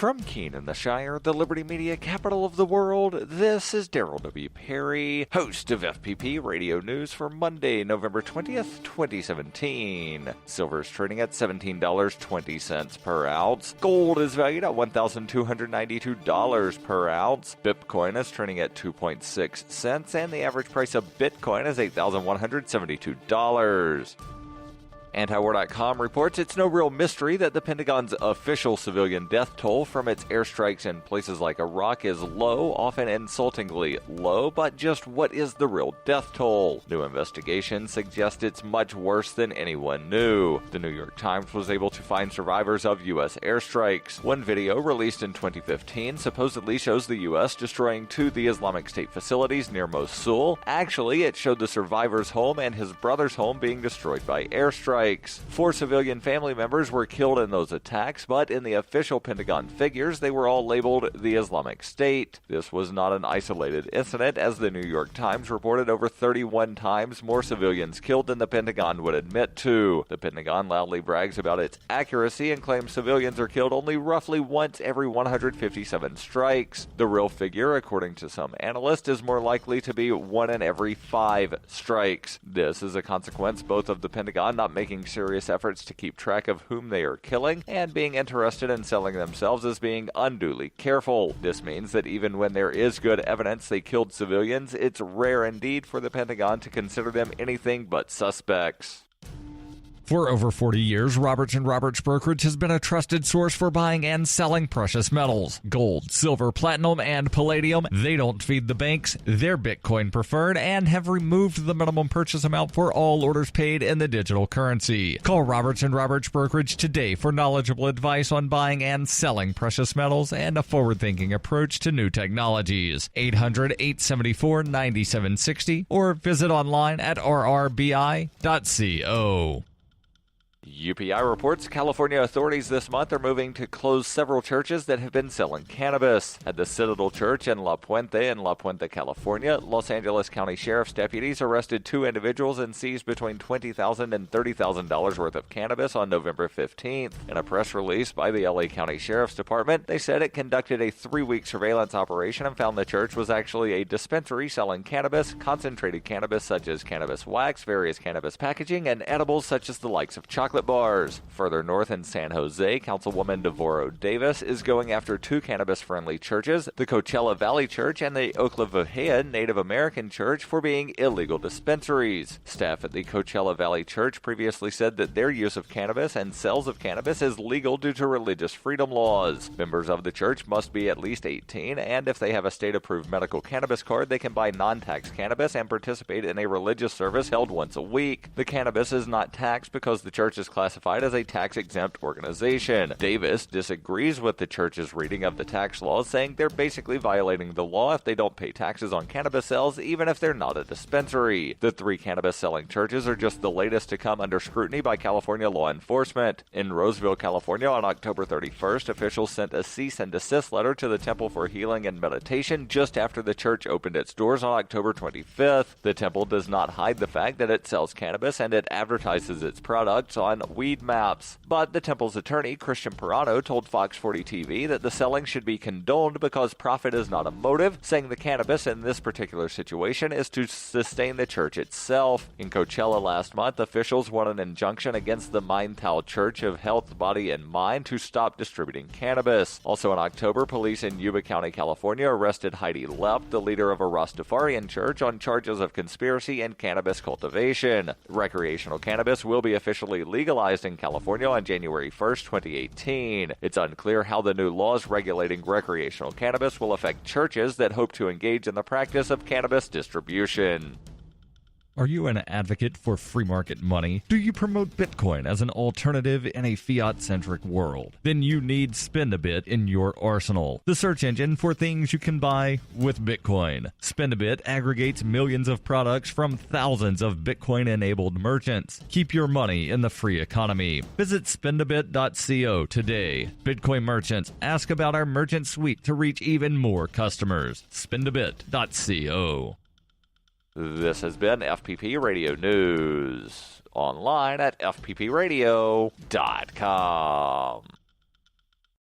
From Keene in the Shire, the Liberty Media capital of the world, this is Daryl W. Perry, host of FPP Radio News for Monday, November 20th, 2017. Silver is trading at $17.20 per ounce. Gold is valued at $1,292 per ounce. Bitcoin is trading at 2.6 cents, and the average price of Bitcoin is $8,172. Antiwar.com reports it's no real mystery that the Pentagon's official civilian death toll from its airstrikes in places like Iraq is low, often insultingly low, but just what is the real death toll? New investigations suggest it's much worse than anyone knew. The New York Times was able to find survivors of U.S. airstrikes. One video released in 2015 supposedly shows the U.S. destroying 2 the Islamic State facilities near Mosul. Actually, it showed the survivor's home and his brother's home being destroyed by airstrikes. 4 civilian family members were killed in those attacks, but in the official Pentagon figures, they were all labeled the Islamic State. This was not an isolated incident, as the New York Times reported over 31 times more civilians killed than the Pentagon would admit to. The Pentagon loudly brags about its accuracy and claims civilians are killed only roughly once every 157 strikes. The real figure, according to some analysts, is more likely to be 1 in every 5 strikes. This is a consequence both of the Pentagon not making serious efforts to keep track of whom they are killing and being interested in selling themselves as being unduly careful. This means that even when there is good evidence they killed civilians, it's rare indeed for the Pentagon to consider them anything but suspects. For over 40 years, Roberts & Roberts Brokerage has been a trusted source for buying and selling precious metals. Gold, silver, platinum, and palladium. They don't feed the banks. They're Bitcoin preferred and have removed the minimum purchase amount for all orders paid in the digital currency. Call Roberts & Roberts Brokerage today for knowledgeable advice on buying and selling precious metals and a forward-thinking approach to new technologies. 800-874-9760 or visit online at rrbi.co. UPI reports California authorities this month are moving to close several churches that have been selling cannabis. At the Citadel Church in La Puente, California, Los Angeles County Sheriff's deputies arrested 2 individuals and seized between $20,000 and $30,000 worth of cannabis on November 15th. In a press release by the LA County Sheriff's Department, they said it conducted a 3-week surveillance operation and found the church was actually a dispensary selling cannabis, concentrated cannabis such as cannabis wax, various cannabis packaging, and edibles such as the likes of chocolate bars. Further north in San Jose, Councilwoman Devoro Davis is going after 2 cannabis-friendly churches, the Coachella Valley Church and the Oclavajea Native American Church, for being illegal dispensaries. Staff at the Coachella Valley Church previously said that their use of cannabis and sales of cannabis is legal due to religious freedom laws. Members of the church must be at least 18, and if they have a state-approved medical cannabis card, they can buy non-tax cannabis and participate in a religious service held once a week. The cannabis is not taxed because the church is classified as a tax-exempt organization. Davis disagrees with the church's reading of the tax laws, saying they're basically violating the law if they don't pay taxes on cannabis sales, even if they're not a dispensary. The 3 cannabis-selling churches are just the latest to come under scrutiny by California law enforcement. In Roseville, California, on October 31st, officials sent a cease and desist letter to the Temple for Healing and Meditation just after the church opened its doors on October 25th. The temple does not hide the fact that it sells cannabis, and it advertises its products on weed maps. But the temple's attorney, Christian Pirano, told Fox 40 TV that the selling should be condoned because profit is not a motive, saying the cannabis in this particular situation is to sustain the church itself. In Coachella last month, officials won an injunction against the Mindtao Church of Health, Body, and Mind to stop distributing cannabis. Also in October, police in Yuba County, California arrested Heidi Lepp, the leader of a Rastafarian church, on charges of conspiracy and cannabis cultivation. Recreational cannabis will be officially legalized in California on January 1st, 2018. It's unclear how the new laws regulating recreational cannabis will affect churches that hope to engage in the practice of cannabis distribution. Are you an advocate for free market money? Do you promote Bitcoin as an alternative in a fiat-centric world? Then you need Spend-A-Bit in your arsenal, the search engine for things you can buy with Bitcoin. Spend-A-Bit aggregates millions of products from thousands of Bitcoin-enabled merchants. Keep your money in the free economy. Visit spendabit.co today. Bitcoin merchants, ask about our merchant suite to reach even more customers. Spendabit.co. This has been FPP Radio News, online at fppradio.com.